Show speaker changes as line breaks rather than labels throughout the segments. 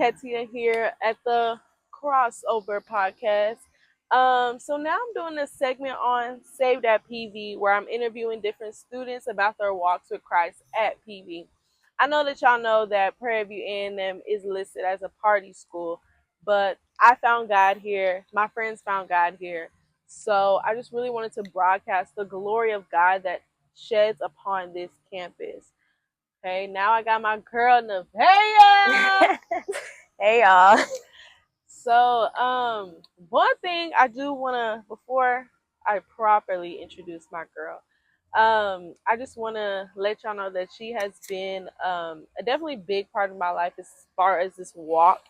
Ketia here at the Crossover Podcast. So now I'm doing a segment on SavedAtPv where I'm interviewing different students about their walks with Christ at PV. I know that y'all know that Prairie View A&M is listed as a party school, but I found God here. My friends found God here. So I just really wanted to broadcast the glory of God that sheds upon this campus. Okay, now I got my girl Nevaeh.
Hey y'all.
So, one thing I do wanna before I properly introduce my girl, I just wanna let y'all know that she has been a definitely big part of my life as far as this walk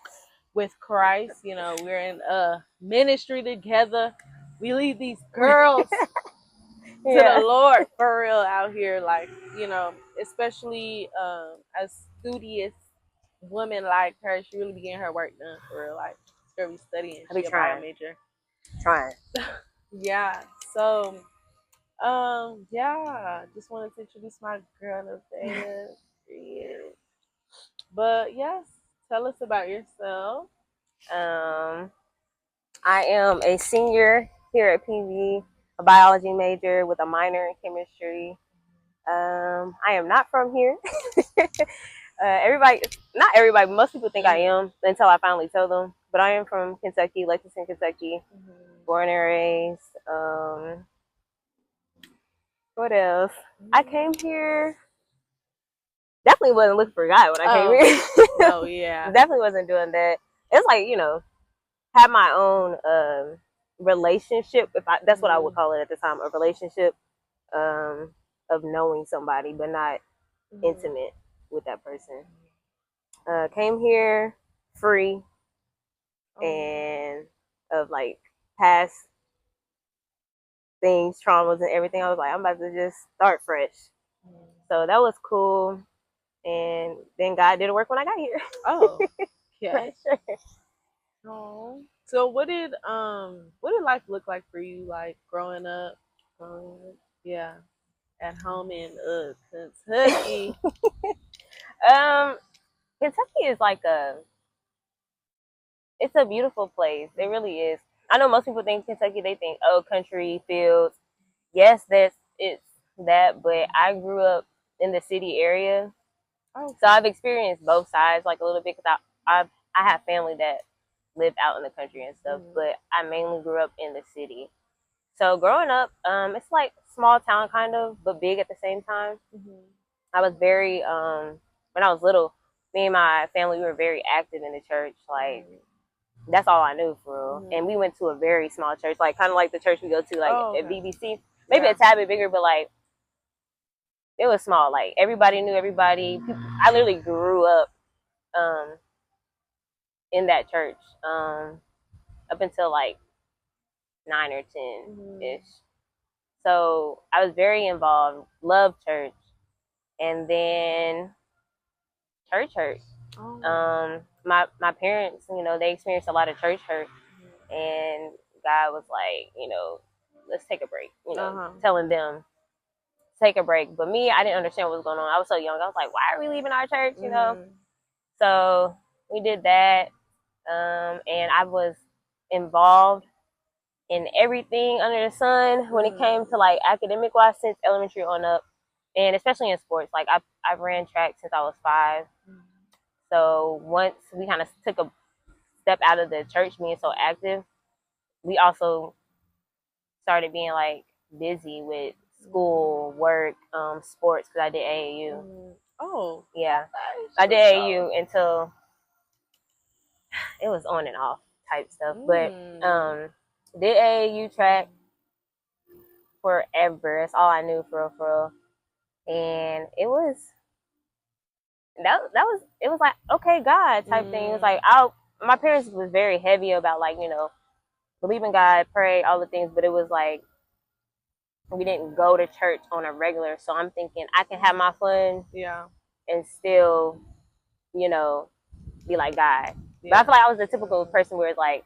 with Christ. You know, we're in a ministry together. We lead these girls to the Lord for real out here, like, you know, especially as studious women like her, she really be getting her work done for real. Like, she's gonna be studying.
I be
She a
trying.
bio major.
Trying.
Yeah. So, yeah. Just wanted to introduce my girl Nevaeh. But yes, tell us about yourself.
I am a senior here at PV, a biology major with a minor in chemistry. I am not from here. Not everybody, most people think I am until I finally tell them. But I am from Kentucky, Lexington, Kentucky, born and raised. What else? I came here. Definitely wasn't looking for a guy when I came here.
Oh yeah.
Definitely wasn't doing that. It's like, have my own relationship. That's what I would call it at the time, a relationship of knowing somebody, but not intimate with that person. Came here free and of like past things, traumas, and everything. I was like, I'm about to just start fresh. So that was cool. And then God did work when I got here.
Oh, yeah. Oh. So what did life look like for you, like growing up? Yeah, at home in Kentucky.
Kentucky is like it's a beautiful place. It really is. I know most people think Kentucky, they think, oh, country, fields. Yes, it's that, but I grew up in the city area.
Oh.
So I've experienced both sides like a little bit because I have family that live out in the country and stuff, but I mainly grew up in the city. So growing up, it's like small town kind of, but big at the same time. I was very, when I was little, me and my family, we were very active in the church. Like, that's all I knew for real. And we went to a very small church, like kind of like the church we go to, like at BBC. Maybe a tad bit bigger, but like, it was small. Like, everybody knew everybody. I literally grew up in that church up until like 9 or 10-ish. So I was very involved, loved church. And then church hurt. My parents, they experienced a lot of church hurt. And God was like, let's take a break, telling them take a break. But me, I didn't understand what was going on. I was so young. I was like, why are we leaving our church, So we did that. And I was involved in everything under the sun when it came to like academic wise since elementary on up, and especially in sports. Like I've ran track since I was 5. So once we kind of took a step out of the church being so active, we also started being like busy with school, work, sports, because I did AAU.
Oh.
Yeah. I did AAU until it was on and off type stuff. But did AAU track forever. That's all I knew for real. And it was like, okay, God type thing. It was like my parents was very heavy about like, believe in God, pray, all the things, but it was like we didn't go to church on a regular. So I'm thinking I can have my fun, and still, be like God. But I feel like I was the typical person where it's like,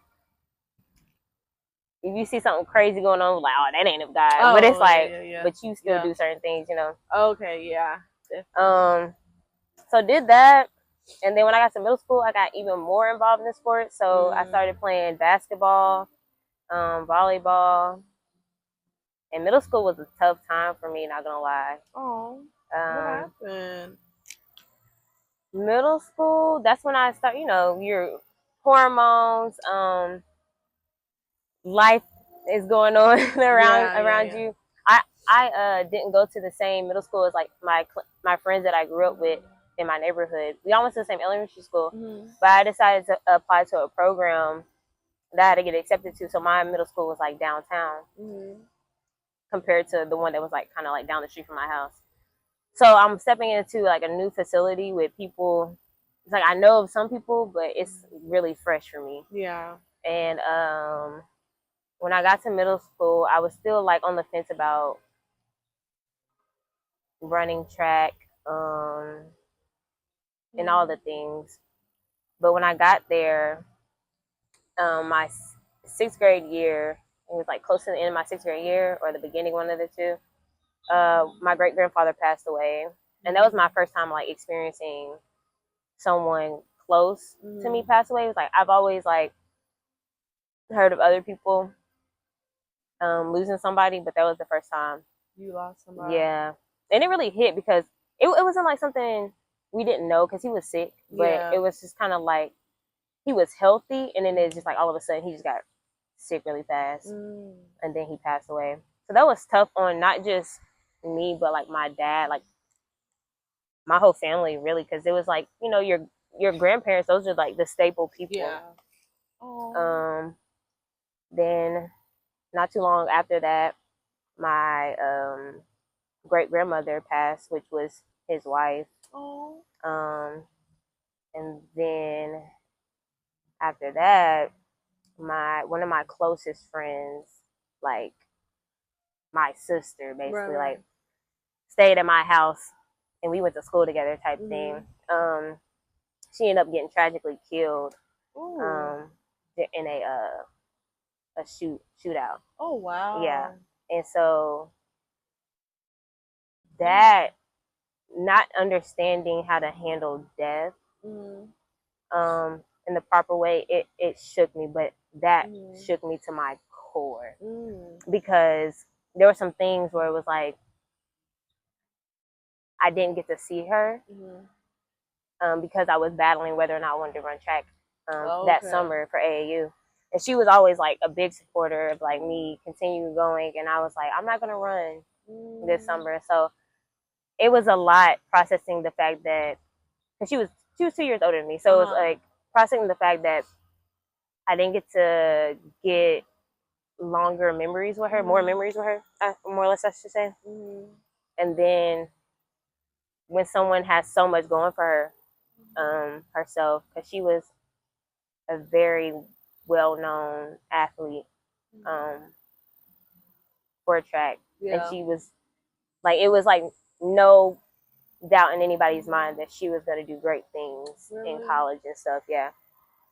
if you see something crazy going on, like, oh, that ain't of God. But it's like, but you still do certain things,
Okay, yeah.
So did that. And then when I got to middle school, I got even more involved in the sport. So I started playing basketball, volleyball. And middle school was a tough time for me, not gonna lie.
Oh, what happened?
Middle school, that's when I start, your hormones, life is going on around you. I didn't go to the same middle school as like my friends that I grew up with in my neighborhood. We all went to the same elementary school, but I decided to apply to a program that I had to get accepted to. So my middle school was like downtown compared to the one that was like kind of like down the street from my house. So I'm stepping into like a new facility with people. It's like I know of some people, but it's really fresh for me.
Yeah.
And when I got to middle school, I was still like on the fence about running track, and all the things. But when I got there, my sixth grade year, it was like close to the end of my sixth grade year or the beginning, one of the two. My great grandfather passed away, and that was my first time like experiencing someone close to me pass away. It was like I've always like heard of other people losing somebody, but that was the first time
you lost somebody.
Yeah, and it really hit because it wasn't like something we didn't know because he was sick, but it was just kind of like he was healthy, and then it's just like all of a sudden he just got sick really fast, and then he passed away. So that was tough on not just me, but like my dad, like my whole family, really, because it was like your grandparents; those are like the staple people.
Yeah. Oh.
Then not too long after that, my great grandmother passed, which was his wife.
Oh.
And then after that, one of my closest friends, like my sister, basically, like stayed at my house, and we went to school together, type thing. She ended up getting tragically killed. In a shootout.
Oh wow.
Yeah, and so that not understanding how to handle death in the proper way, it shook me, but that shook me to my core because there were some things where it was like I didn't get to see her because I was battling whether or not I wanted to run track that summer for AAU. And she was always like a big supporter of like me continuing going, and I was like, I'm not gonna run this summer. So it was a lot processing the fact that, because she was 2 years older than me, so it was like processing the fact that I didn't get to get longer memories with her, more memories with her, more or less I should say. And then when someone has so much going for her, herself, because she was a very well-known athlete for track, and she was like, it was like no doubt in anybody's mind that she was going to do great things in college and stuff. Yeah.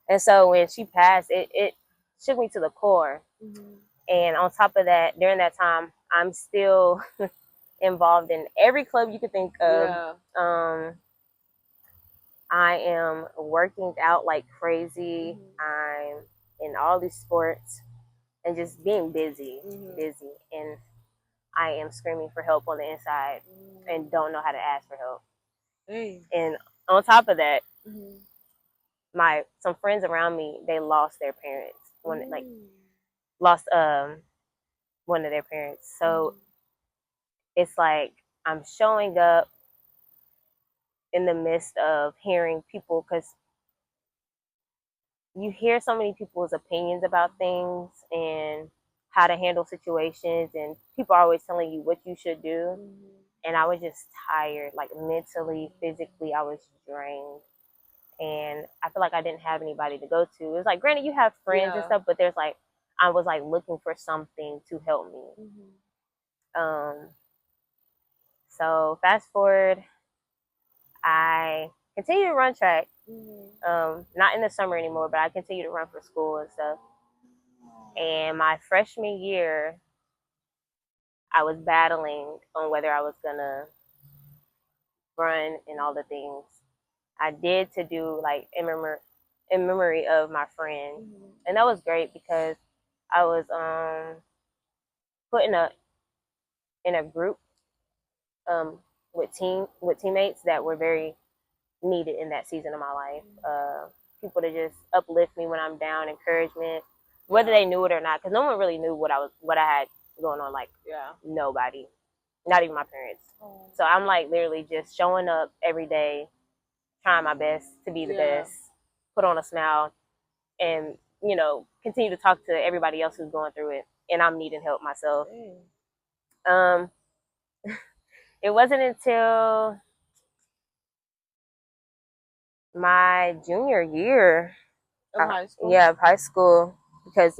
And so when she passed, it shook me to the core. And on top of that, during that time, I'm still involved in every club you could think of. I am working out like crazy. I'm in all these sports and just being busy. And I am screaming for help on the inside and don't know how to ask for help. And on top of that, some friends around me, they lost their parents. Lost one of their parents. So it's like I'm showing up in the midst of hearing people, because you hear so many people's opinions about things and how to handle situations, and people are always telling you what you should do. And I was just tired, like mentally, physically, I was drained. And I feel like I didn't have anybody to go to. It was like, granted, you have friends and stuff, but there's like, I was like looking for something to help me. So fast forward, I continue to run track. Not in the summer anymore, but I continue to run for school and stuff. And my freshman year, I was battling on whether I was gonna run and all the things. I did to do like in memory of my friend, and that was great because I was put in a group um with teammates that were very needed in that season of my life. People to just uplift me when I'm down, encouragement, whether they knew it or not, because no one really knew what I had going on. Like nobody, not even my parents. So I'm like literally just showing up every day, trying my best to be the best, put on a smile, and continue to talk to everybody else who's going through it, and I'm needing help myself. Um, it wasn't until my junior year
of high school.
Yeah, of high school, because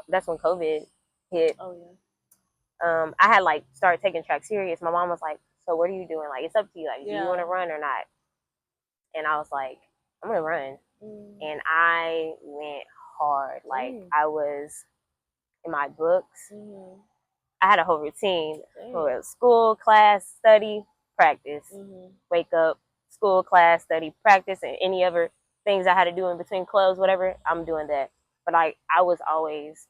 that's when COVID hit.
Oh yeah.
I had like started taking track serious. My mom was like, "So what are you doing? Like, it's up to you. Like, do you want to run or not?" And I was like, "I'm gonna run," and I went hard. Like, I was in my books. I had a whole routine: school, class, study, practice. Wake up, school, class, study, practice, and any other things I had to do in between clubs, whatever. I'm doing that. But I was always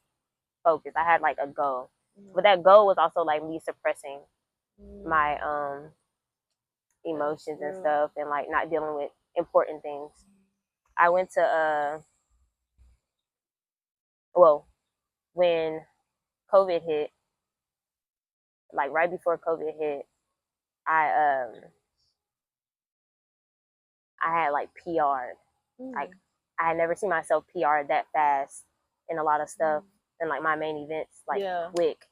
focused. I had like a goal, but that goal was also like me suppressing my emotions and stuff, and like not dealing with important things. I went to well, when COVID hit, like right before COVID hit, I I had like PR'd. Like I had never seen myself PR that fast in a lot of stuff, and like my main events like quick.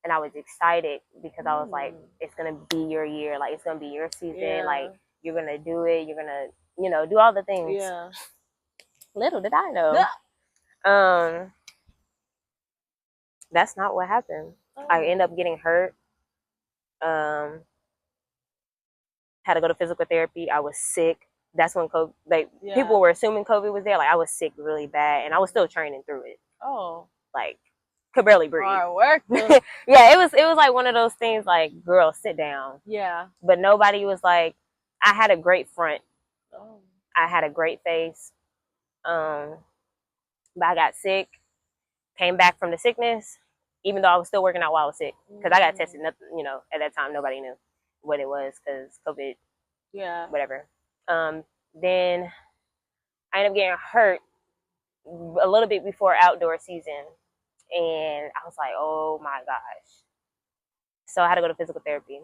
And I was excited because I was like, it's gonna be your year, like it's gonna be your season, like you're gonna do it, you're gonna do all the things. Little did I know. That's not what happened. I ended up getting hurt. Had to go to physical therapy. I was sick. That's when COVID, like people were assuming COVID was there. Like I was sick really bad, and I was still training through it. Like could barely breathe.
Hard work.
Yeah, it was like one of those things. Like, girl, sit down.
Yeah.
But nobody was like. I had a great front. I had a great face. But I got sick. Came back from the sickness, even though I was still working out while I was sick, because I got tested. Nothing, at that time nobody knew what it was because COVID. Yeah. Whatever. Then I ended up getting hurt a little bit before outdoor season, and I was like, oh my gosh. So I had to go to physical therapy.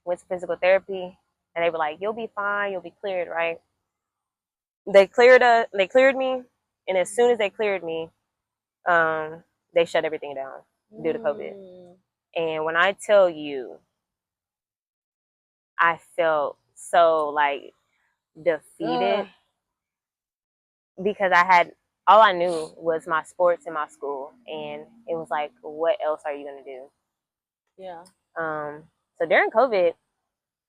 Went to physical therapy, and they were like, "You'll be fine. You'll be cleared, right?" They cleared me, and as soon as they cleared me, they shut everything down due to COVID. And when I tell you, I felt so like defeated because I had all I knew was my sports and my school, and it was like, what else are you gonna do? Yeah. So during COVID,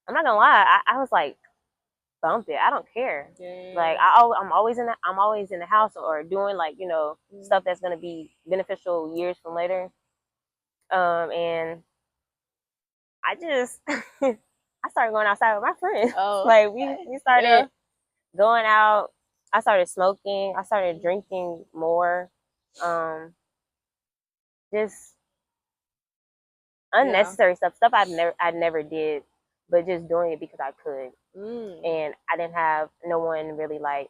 I'm not gonna lie, I was like, bump it. I don't care. Yeah. Like I'm always in the house or doing like stuff that's gonna be beneficial years from later. And I just I started going outside with my friends. Like we started going out. I started smoking. I started drinking more. Just unnecessary stuff I never did, but just doing it because I could. And I didn't have no one really like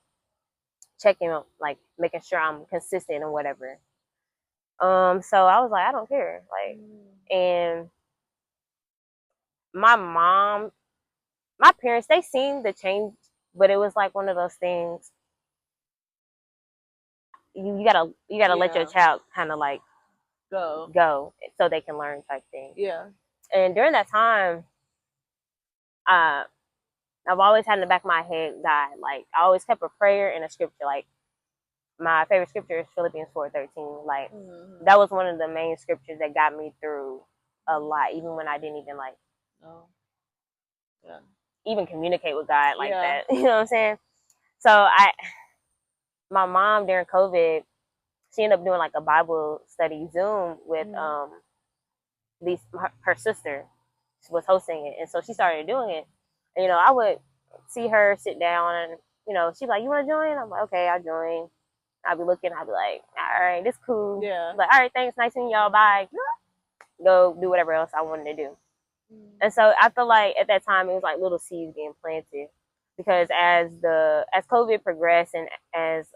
checking, like making sure I'm consistent or whatever. So I was like, I don't care. Like, and my parents, they seen the change, but it was like one of those things. You gotta let your child kind of like go so they can learn type thing. Yeah. And during that time, I've always had in the back of my head, God, like I always kept a prayer and a scripture. Like my favorite scripture is Philippians 4:13. Like that was one of the main scriptures that got me through a lot, even when I didn't even like even communicate with God like that. You know what I'm saying? So my mom during COVID, she ended up doing like a Bible study Zoom with her sister was hosting it, and so she started doing it. And, I would see her sit down and, you know, she's like, you want to join? I'm like, okay, I'll join. I'll be looking. I'll be like, all right, this cool.
Yeah.
Like, all right, thanks. Nice seeing y'all. Bye. Go do whatever else I wanted to do. And so I feel like at that time it was like little seeds being planted, because as COVID progressed and as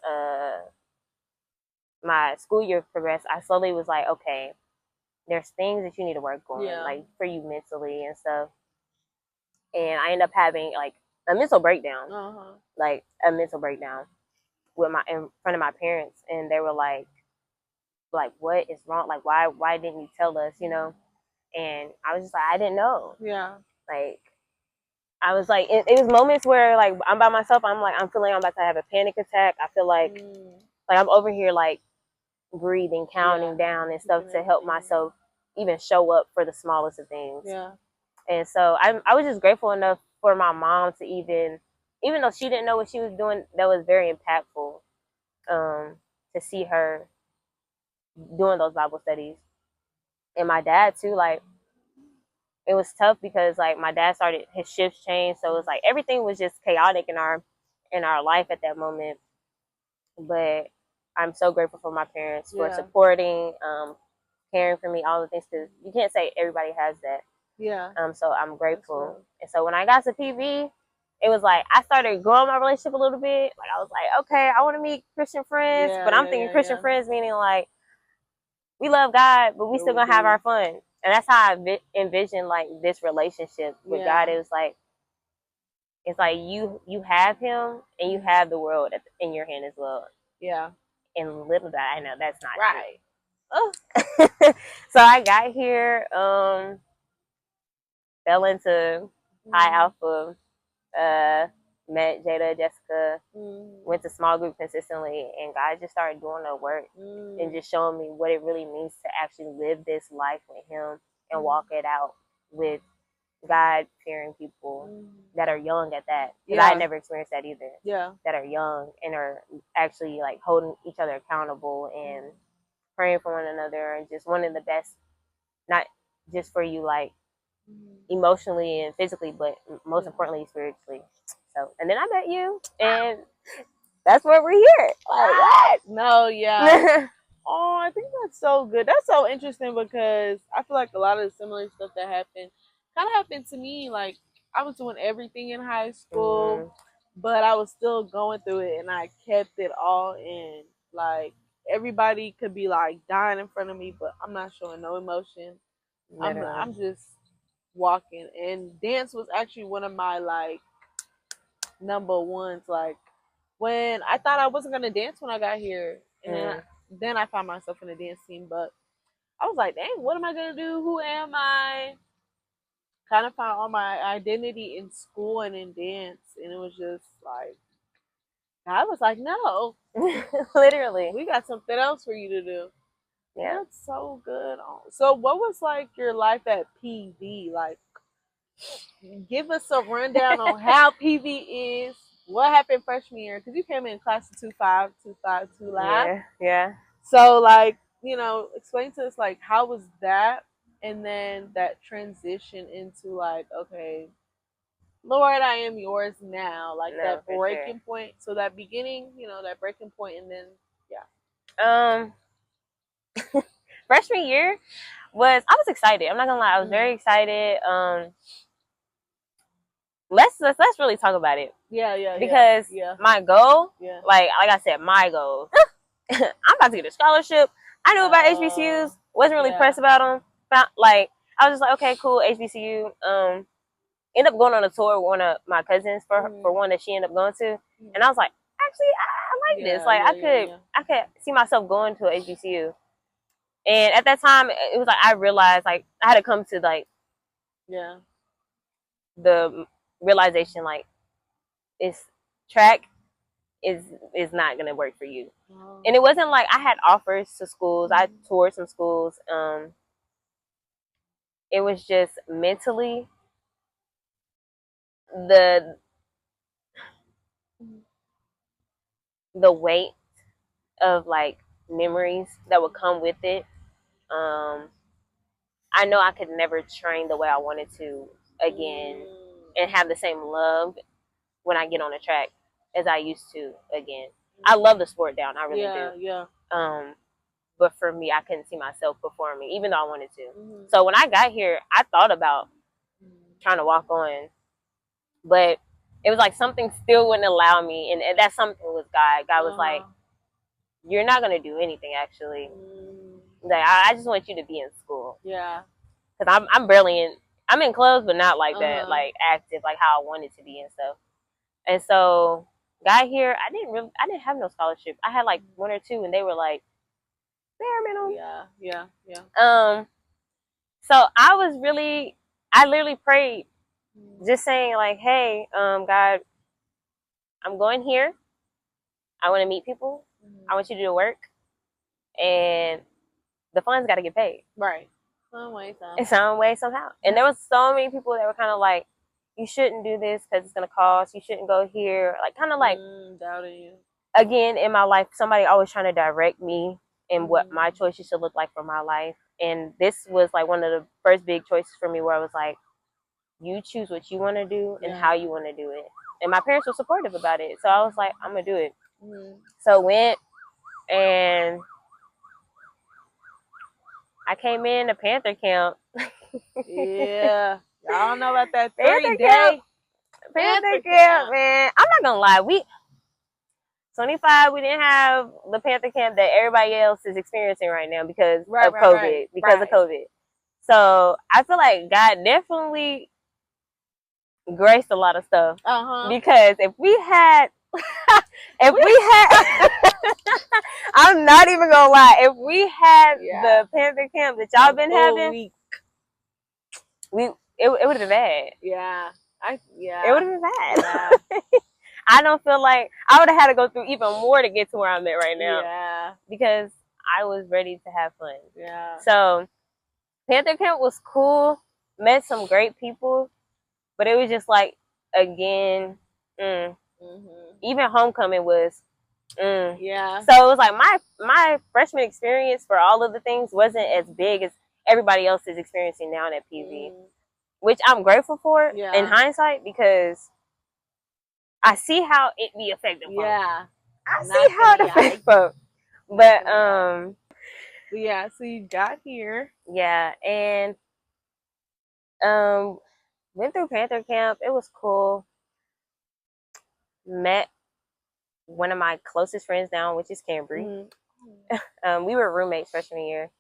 my school year progressed, I slowly was like, okay, there's things that you need to work on, like for you mentally and stuff. And I ended up having like a mental breakdown, like a mental breakdown with in front of my parents, and they were like, what is wrong? Like, why didn't you tell us? You know? And I was just like, I didn't know.
Yeah.
Like, I was like, it was moments where like I'm by myself. I'm like, I'm feeling I'm about to have a panic attack. I feel like I'm over here like breathing, counting down and stuff to help myself even show up for the smallest of things.
Yeah.
And so I was just grateful enough for my mom to even though she didn't know what she was doing, that was very impactful, to see her doing those Bible studies. And my dad too, like, it was tough because like my dad started his shifts changed, so it was like everything was just chaotic in our life at that moment. But I'm so grateful for my parents for supporting, caring for me, all the things, because you can't say everybody has that.
Yeah.
So I'm grateful. And so when I got to PV, it was like I started growing my relationship a little bit. Like I was like, okay, I want to meet Christian friends, but I'm thinking Christian friends meaning like we love God, but we still gonna have our fun. And that's how I envision like this relationship with God. It was like, it's like you have Him and you have the world in your hand as well.
Yeah.
And little did I know that's not
right.
True. So I got here, fell into High Alpha, met Jada, Jessica, went to small group consistently, and God just started doing the work and just showing me what it really means to actually live this life with Him and walk it out with God-fearing people that are young at that. Because I had never experienced that either.
Yeah.
That are young and are actually like holding each other accountable and praying for one another and just wanting the best, not just for you like emotionally and physically, but most importantly spiritually. So, and then I met you, and that's where we're here. Like what?
No, yeah. Oh, I think that's so good. That's so interesting because I feel like a lot of the similar stuff that happened kind of happened to me. Like I was doing everything in high school, but I was still going through it, and I kept it all in. Like everybody could be like dying in front of me, but I'm not showing no emotion. I'm just walking, and dance was actually one of my like number ones. Like when I thought I wasn't gonna dance when I got here, and then I found myself in a dance team. But I was like, dang, what am I gonna do? Who am I? Kind of found all my identity in school and in dance, and it was just like I was like, no,
literally,
we got something else for you to do.
Yeah,
that's so good. So, what was like your life at PV? Like, give us a rundown on how PV is. What happened freshman year? Because you came in class of 2.5, 2.5, 2 lab.
Yeah.
So, like, explain to us, like, how was that? And then that transition into, like, okay, Lord, I am yours now. Like, that breaking point. So, that beginning, that breaking point, and then,
yeah. Freshman year I was excited. I'm not gonna lie, I was very excited. Let's really talk about it.
Yeah.
Because my goal, like I said, my goal, I'm about to get a scholarship. I knew about HBCUs, wasn't really pressed about them. Like I was just like, okay, cool, HBCU. Ended up going on a tour with one of my cousins for one that she ended up going to, and I was like, actually, I like this. Like I could see myself going to a HBCU. And at that time, it was like I realized like I had to come to like the realization like it's track is not gonna work for you. And it wasn't like I had offers to schools. I toured some schools. It was just mentally the weight of like memories that would come with it. I know I could never train the way I wanted to again and have the same love when I get on the track as I used to again. I love the sport down, I really do.
Yeah.
But for me, I couldn't see myself performing, even though I wanted to. So when I got here, I thought about trying to walk on, but it was like something still wouldn't allow me, and that something was God. God was like, "You're not gonna do anything, actually. Like, I just want you to be in school."
Yeah.
Because I'm barely in. I'm in clubs, but not like that, like active, like how I wanted to be and stuff. And so got here, I didn't have no scholarship. I had like one or two, and they were like bare minimum.
Yeah.
So I literally prayed, just saying like, "Hey, God, I'm going here. I want to meet people. I want you to do the work, and the funds got to get paid,
right? Some way,
in some way, somehow." And there was so many people that were kind of like, "You shouldn't do this because it's gonna cost. You shouldn't go here." Like kind of like
doubting you.
Again, in my life, somebody always trying to direct me in what my choices should look like for my life. And this was like one of the first big choices for me where I was like, you choose what you want to do and how you want to do it. And my parents were supportive about it. So I was like, I'm going to do it. So went, and I came in to Panther camp.
Yeah. Y'all don't know about that
Panther
3-day
camp. Panther camp, man. I'm not going to lie. 25, we didn't have the Panther camp that everybody else is experiencing right now because of COVID. Because of COVID. So I feel like God definitely graced a lot of stuff. Because if we had, I'm not even gonna lie, if we had the Panther camp that y'all been having, it would have been bad.
Yeah.
It would have been bad. Yeah. I don't feel like I would have had to go through even more to get to where I'm at right now.
Yeah.
Because I was ready to have fun.
Yeah.
So Panther camp was cool. Met some great people, but it was just like, again, even homecoming was,
yeah.
So it was like my freshman experience for all of the things wasn't as big as everybody else is experiencing now at PV, which I'm grateful for in hindsight because I see how it be effective.
Yeah.
I see how it affects folks. But
yeah, so you got here.
Yeah, and went through Panther camp. It was cool. Met one of my closest friends now, which is Cambry. We were roommates freshman year.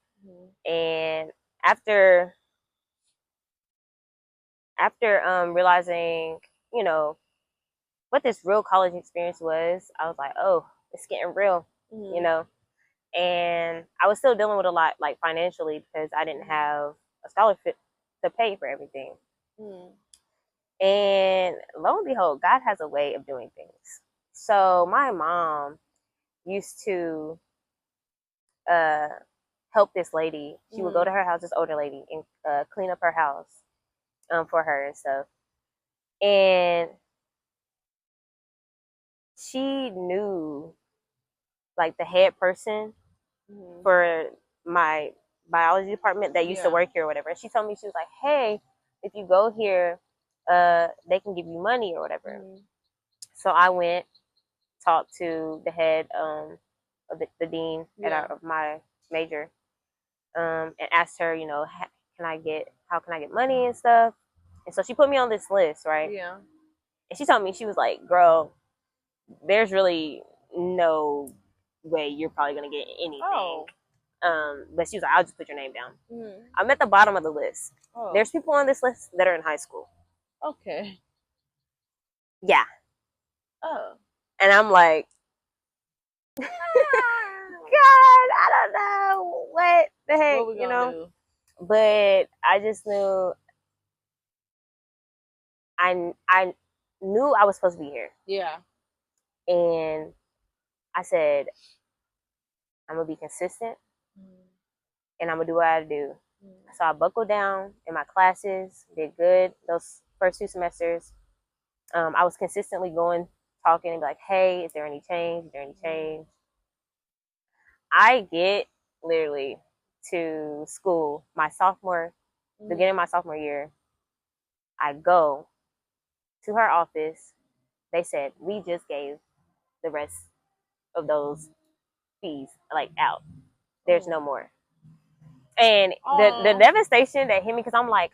And after realizing, what this real college experience was, I was like, oh, it's getting real, and I was still dealing with a lot, like financially, because I didn't have a scholarship to pay for everything. And lo and behold, God has a way of doing things. So my mom used to help this lady. She would go to her house, this older lady, and clean up her house for her and stuff. And she knew like the head person for my biology department that used to work here or whatever. And she told me, she was like, hey, if you go here, they can give you money or whatever. So I went, talked to the head of the dean of my major, and asked her, how can I get money and stuff. And so she put me on this list, right?
Yeah.
And she told me, she was like, girl, there's really no way you're probably going to get anything. But she was like, I'll just put your name down. I'm at the bottom of the list. There's people on this list that are in high school.
Okay.
Yeah. And I'm like, God, I don't know what the heck,
what we gonna do?
But I just knew I knew I was supposed to be here.
Yeah.
And I said, I'm gonna be consistent, and I'm gonna do what I do. So I buckled down in my classes, did good those first 2 semesters. I was consistently going, talking, and be like, hey, is there any change? Is there any change? I get literally to school my beginning of my sophomore year. I go to her office. they said we just gave the rest of those fees like out. There's no more. And the devastation that hit me, because I'm like,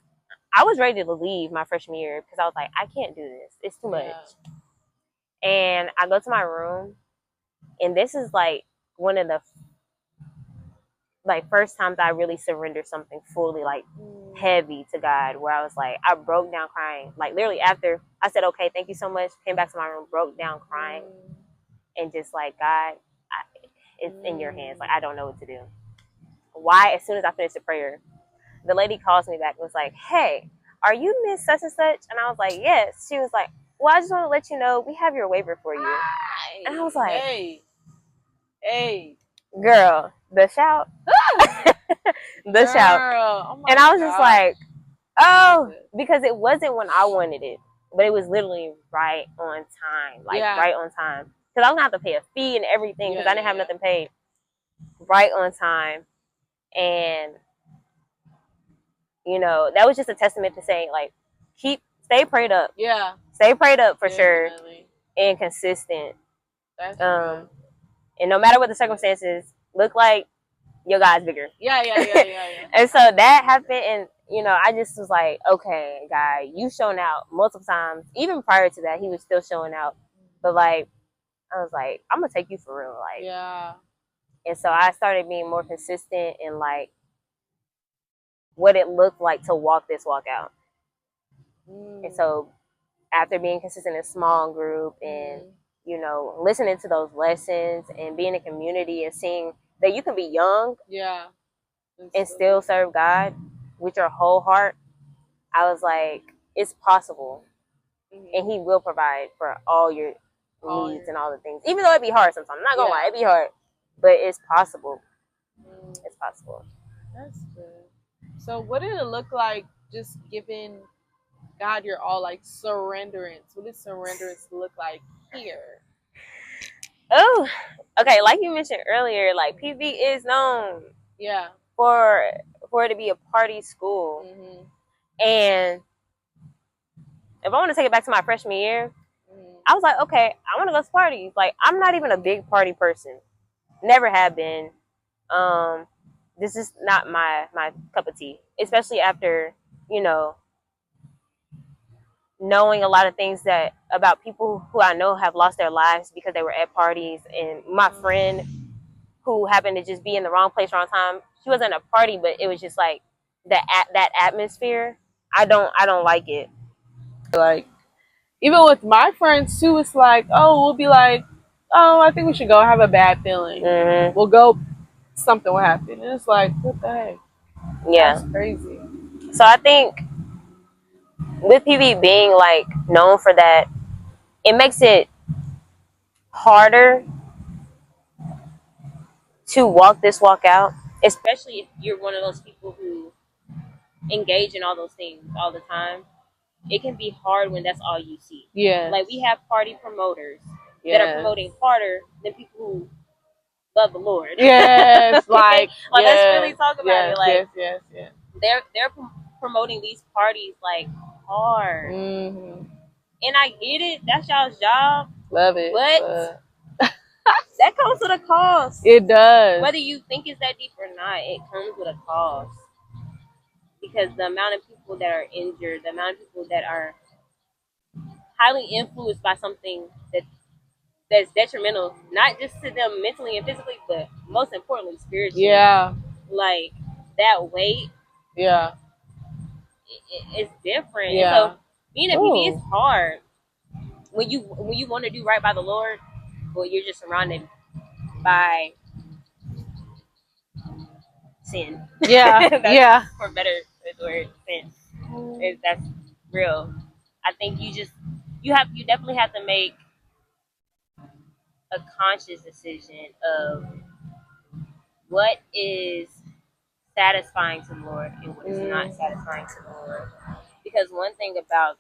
I was ready to leave my freshman year because I was like, I can't do this. It's too much. And I go to my room, and this is like one of the like first times I really surrendered something fully like heavy to God, where I was like, I broke down crying. Like literally after I said, okay, thank you so much, came back to my room, broke down crying, and just like, God, it's in your hands. Like, I don't know what to do. Why? As soon as I finished the prayer, the lady calls me back and was like, hey, are you Miss such and such? And I was like, yes. She was like, well, I just want to let you know we have your waiver for you. And I was like,
hey,
girl, the shout. The shout.
Oh
and I was just like, oh, because it wasn't when I wanted it, but it was literally right on time. Like, right on time. Because I was going to have to pay a fee and everything because I didn't have nothing paid. Right on time. And, you know, that was just a testament to saying, like, stay prayed up.
Yeah.
Stay prayed up for sure. And consistent.
That's
and no matter what the circumstances look like, your God's bigger.
Yeah.
And so that happened, and you know, I just was like, okay, God, you shown out multiple times. Even prior to that, he was still showing out. But like, I was like, I'm gonna take you for real, like.
Yeah.
And so I started being more consistent in like what it looked like to walk this walk out. And so after being consistent in a small group and you know, listening to those lessons and being in community and seeing that you can be young, and still serve God with your whole heart, I was like, it's possible. And he will provide for all your needs and all the things. Even though it'd be hard sometimes. I'm not gonna lie, it'd be hard. But it's possible. It's possible.
That's good. So what did it look like just giving God your all, like surrenderance? What does surrenderance look like here?
Oh, okay. Like you mentioned earlier, like PV is known for it to be a party school. And if I want to take it back to my freshman year, I was like, okay, I want to go to parties. Like, I'm not even a big party person. Never have been. This is not my cup of tea. Especially after, you know, knowing a lot of things that about people who I know have lost their lives because they were at parties. And my friend who happened to just be in the wrong place, wrong time. She wasn't at a party, but it was just like that atmosphere. I don't like it.
Like, even with my friends too, it's like, oh, we'll be like, oh, I think we should go have a bad feeling. We'll go, something will happen. And it's like, what the heck?
Yeah.
That's crazy.
So I think with PV being like known for that, it makes it harder to walk this walk out, especially if you're one of those people who engage in all those things all the time. It can be hard when that's all you see.
Yeah.
Like, we have party promoters that are promoting harder than people who love the Lord.
Yes, like
let's really talk about it. Like,
yes.
They're promoting these parties like hard. And I get it, that's y'all's job.
Love it.
But that comes with a cost.
It does.
Whether you think it's that deep or not, it comes with a cost. Because the amount of people that are injured, the amount of people that are highly influenced by something that's detrimental, not just to them mentally and physically, but most importantly spiritually.
Yeah.
Like, that weight.
Yeah.
It's different.
Yeah.
And so being a PV is hard. When you want to do right by the Lord, but you're just surrounded by sin.
Yeah.
For better word, sin. That's real. I think you definitely have to make a conscious decision of what is satisfying to the Lord and what is not satisfying to the Lord. Because one thing about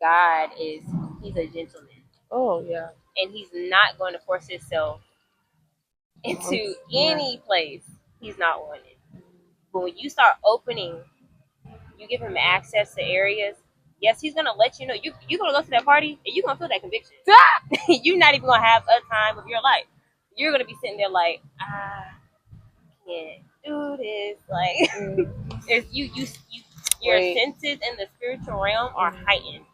God is he's a gentleman.
Oh, yeah.
And he's not going to force himself into any place he's not wanted. But when you start opening, you give him access to areas, yes, he's gonna let you know. You're gonna go to that party and you're gonna feel that conviction. You're not even gonna have a time of your life. You're gonna be sitting there like, I can't do this. Like, if your senses in the spiritual realm are heightened,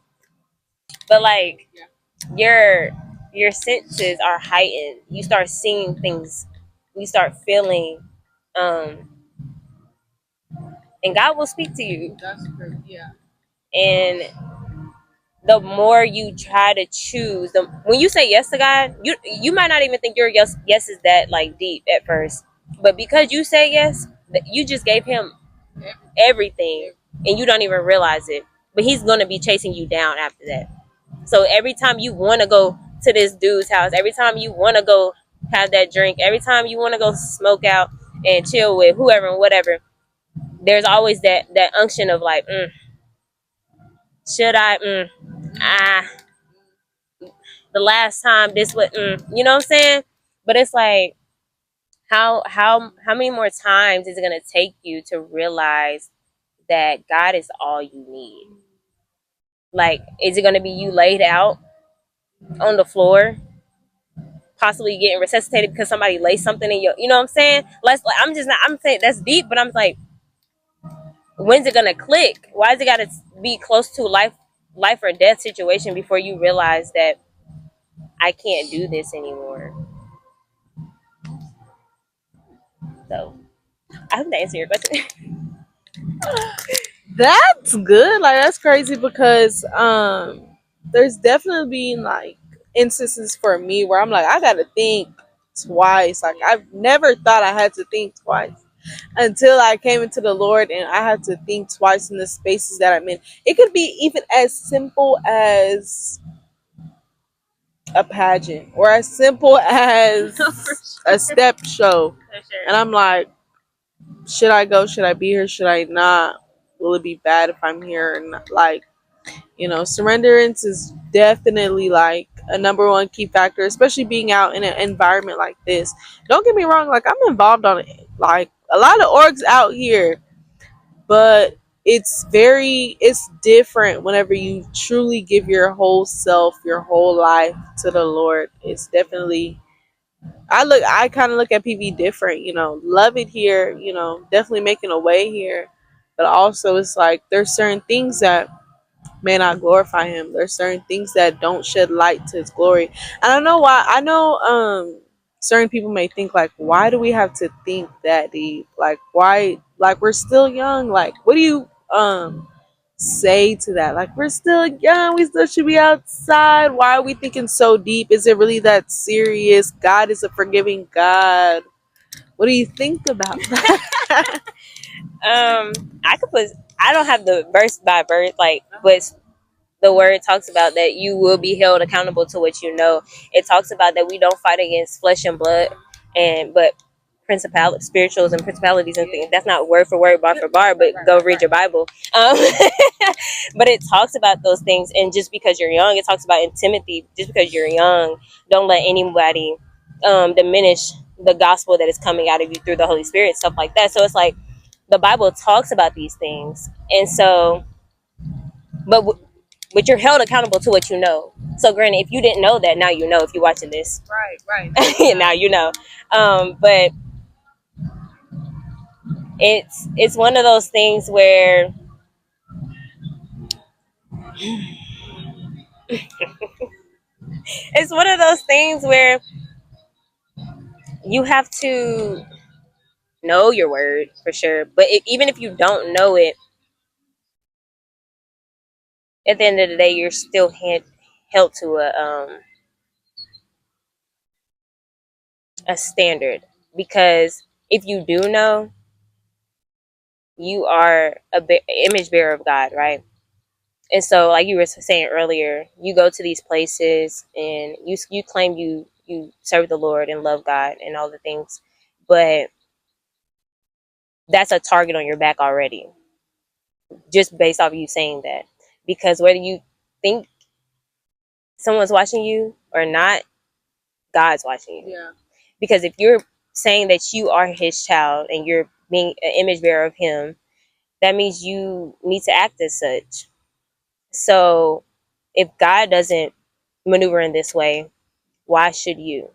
but like your senses are heightened. You start seeing things. You start feeling, um, and God will speak to you.
That's great. Yeah.
And the more you try to choose, when you say yes to God, you might not even think your yes is that like deep at first, but because you say yes, you just gave him everything, and you don't even realize it. But he's gonna be chasing you down after that. So every time you want to go to this dude's house, every time you want to go have that drink, every time you want to go smoke out and chill with whoever and whatever, there's always that unction of like, should I? Ah, the last time this was, you know what I'm saying? But it's like, how many more times is it gonna take you to realize that God is all you need? Like, is it gonna be you laid out on the floor, possibly getting resuscitated because somebody laid something in your, you know what I'm saying? Let's like, I'm just not, I'm saying that's deep, but I'm like, when's it gonna click? Why is it gotta be close to life or death situation before you realize that I can't do this anymore? So I hope that answered your question.
That's good. Like that's crazy because there's definitely been like instances for me where I'm like I gotta think twice. Like I've never thought I had to think twice until I came into the Lord and I had to think twice in the spaces that I'm in. It could be even as simple as a pageant or as simple as a step show. And I'm like, should I go? Should I be here? Should I not? Will it be bad if I'm here? And like, surrenderance is definitely like a number one key factor, especially being out in an environment like this. Don't get me wrong, like I'm involved on like a lot of orgs out here, but it's different whenever you truly give your whole self, your whole life to the Lord. It's definitely I kind of look at PV different, love it here, definitely making a way here, but also it's like there's certain things that may not glorify him. There's certain things that don't shed light to his glory. And I know why. I know certain people may think like, why do we have to think that deep? Like why, like we're still young. Like what do you say to that? Like we're still young, we still should be outside. Why are we thinking so deep? Is it really that serious? God is a forgiving God. What do you think about that?
I could put, I don't have the verse by verse, like, but the word talks about that you will be held accountable to what you know. It talks about that we don't fight against flesh and blood, but principalities, spirituals, and principalities and things. That's not word for word, bar for bar, but go read your Bible. But it talks about those things, and just because you're young, it talks about in Timothy. Just because you're young, don't let anybody diminish the gospel that is coming out of you through the Holy Spirit, stuff like that. So it's like the Bible talks about these things, and so, but but you're held accountable to what you know. So granted, if you didn't know that, now you know. If you're watching this,
Right.
now you know. But it's one of those things where it's one of those things where you have to know your word for sure. But even if you don't know it, at the end of the day, you're still held to a standard, because if you do know, you are image bearer of God, right? And so, like you were saying earlier, you go to these places and you claim you serve the Lord and love God and all the things, but that's a target on your back already, just based off you saying that. Because whether you think someone's watching you or not, God's watching you.
Yeah.
Because if you're saying that you are His child and you're being an image bearer of Him, that means you need to act as such. So if God doesn't maneuver in this way, why should you?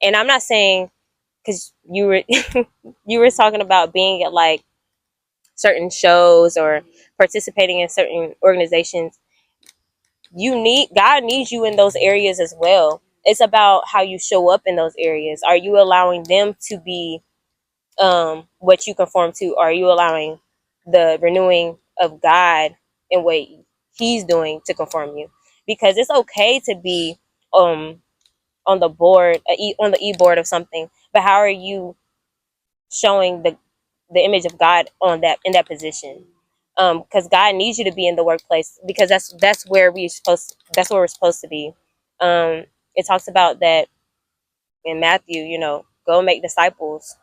And I'm not saying, because you were you were talking about being at like certain shows or participating in certain organizations. God needs you in those areas as well. It's about how you show up in those areas. Are you allowing them to be what you conform to? Are you allowing the renewing of God and what He's doing to conform you? Because it's okay to be um on the board, on the e-board of something, but how are you showing the image of God on that, in that position? Because God needs you to be in the workplace, because that's where we're supposed to be. It talks about that in Matthew, go make disciples,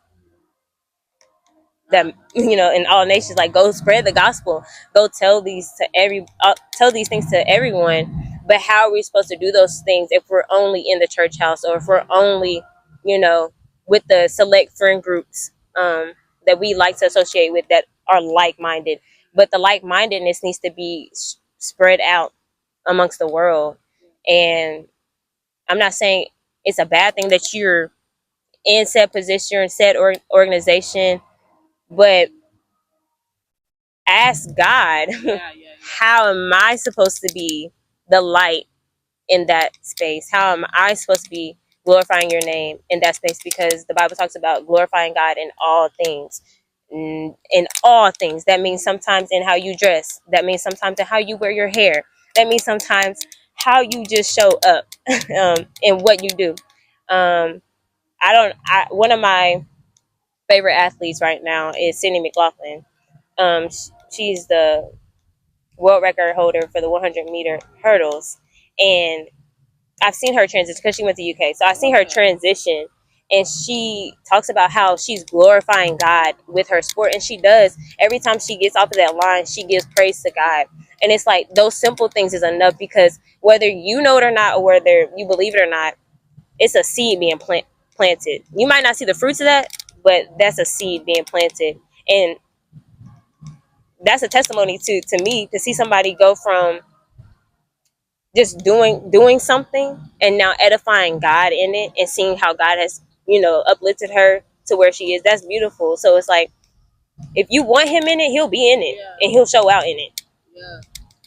that in all nations, like go spread the gospel, go tell these things to everyone. But how are we supposed to do those things if we're only in the church house, or if we're only you know with the select friend groups that we like to associate with, that are like-minded? But the like-mindedness needs to be spread out amongst the world. And I'm not saying it's a bad thing that you're in said position, in said organization, but ask God, how am I supposed to be the light in that space? How am I supposed to be glorifying your name in that space? Because the Bible talks about glorifying God in all things. In all things. That means sometimes in how you dress. That means sometimes in how you wear your hair. That means sometimes how you just show up in what you do. One of my favorite athletes right now is Sydney McLaughlin. She's the world record holder for the 100-meter hurdles. And I've seen her transition because she went to UK. So I've seen her transition, and she talks about how she's glorifying God with her sport. And she does. Every time she gets off of that line, she gives praise to God. And it's like those simple things is enough, because whether you know it or not, or whether you believe it or not, it's a seed being planted. You might not see the fruits of that, but that's a seed being planted. And that's a testimony to me, to see somebody go from just doing something and now edifying God in it, and seeing how God has uplifted her to where she is. That's beautiful. So it's like, if you want him in it, he'll be in it, and he'll show out in it.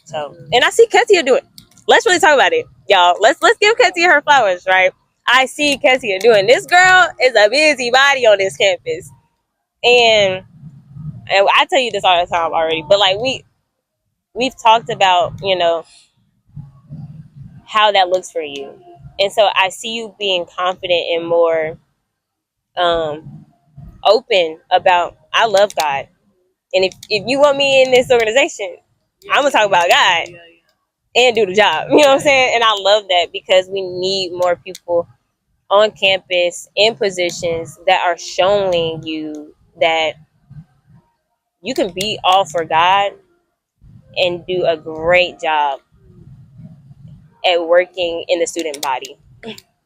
So, and I see Ketia do it. Let's really talk about it, y'all. Let's give Ketia her flowers, right? I see Ketia doing. This girl is a busy body on this campus, and I tell you this all the time already, but like we've talked about how that looks for you. And so I see you being confident and more um, open about, I love God. And if you want me in this organization, I'm going to talk about God and do the job. You know what I'm saying? And I love that, because we need more people on campus in positions that are showing you that you can be all for God and do a great job at working in the student body,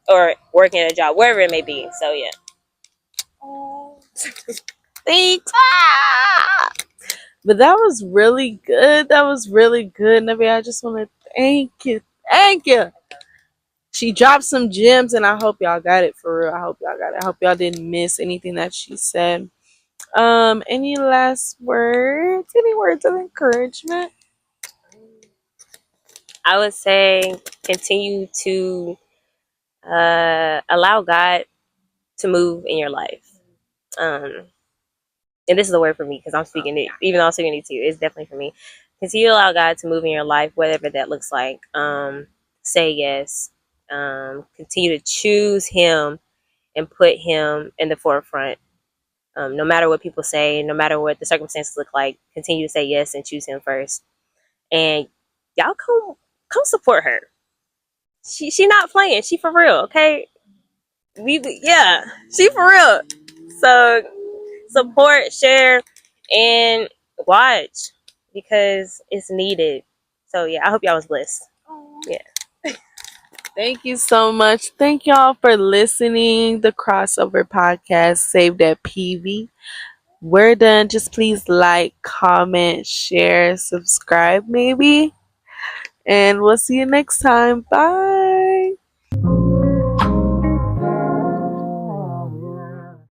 or working at a job, wherever it may be. So, yeah.
Thanks. But that was really good. That was really good, Navi. I just want to thank you. Thank you. She dropped some gems, and I hope y'all got it for real. I hope y'all got it. I hope y'all didn't miss anything that she said. Any last words? Any words of encouragement?
I would say continue to allow God to move in your life. Um, and this is a word for me, because I'm speaking it, even though I'm speaking it to you, it's definitely for me. Continue to allow God to move in your life, whatever that looks like. Say yes. Continue to choose Him and put Him in the forefront. No matter what people say, no matter what the circumstances look like, continue to say yes and choose Him first. And y'all come support her. She not playing. She for real. Okay. Yeah, she for real. So support, share, and watch, because it's needed. So yeah, I hope y'all was blessed. Yeah.
Thank you so much. Thank y'all for listening. The crossover podcast, Saved at PV. We're done. Just please like, comment, share, subscribe, maybe. And we'll see you next time. Bye.